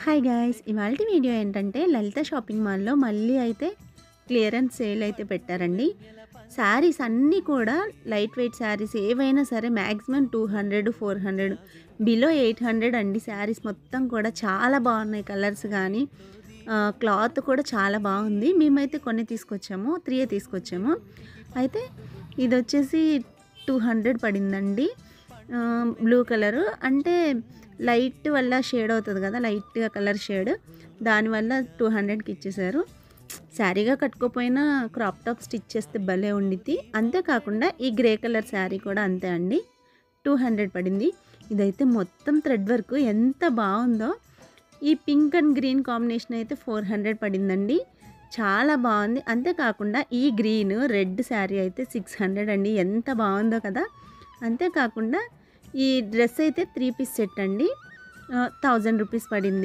Hi guys, ఇవాల్టి video ఏంటంటే లలిత shopping మాల్లో మళ్ళీ అయితే క్లియరెన్స్ సేల్ అయితే పెట్టారండి. శారీస్ అన్నీ కూడా లైట్ వెయిట్ శారీస్ ఏవైనా సరే మ్యాక్సిమం 200, 400 బిలో 800 అండి. శారీస్ మొత్తం కూడా చాలా బాగున్నాయి. కలర్స్ కానీ క్లాత్ కూడా చాలా బాగుంది. మేమైతే కొన్ని తీసుకొచ్చాము, 3 తీసుకొచ్చాము. అయితే ఇది వచ్చేసి 200 పడిందండి. బ్లూ కలరు అంటే లైట్ వల్ల షేడ్ అవుతుంది కదా, లైట్గా కలర్ షేడ్, దానివల్ల 200కి ఇచ్చేసారు. శారీగా కట్టుకోపోయినా క్రాప్ టాప్ స్టిచ్ చేస్తే భలే ఉండిద్ది. అంతేకాకుండా ఈ గ్రే కలర్ శారీ కూడా అంతే అండి, 200 పడింది. ఇదైతే మొత్తం థ్రెడ్ వర్క్ ఎంత బాగుందో. ఈ పింక్ అండ్ గ్రీన్ కాంబినేషన్ అయితే 400 పడిందండి, చాలా బాగుంది. అంతేకాకుండా ఈ గ్రీన్ రెడ్ శారీ అయితే 600 అండి, ఎంత బాగుందో కదా. అంతేకాకుండా ఈ డ్రెస్ అయితే 3 పీస్ సెట్ అండి, 1000 రూపీస్ పడింది.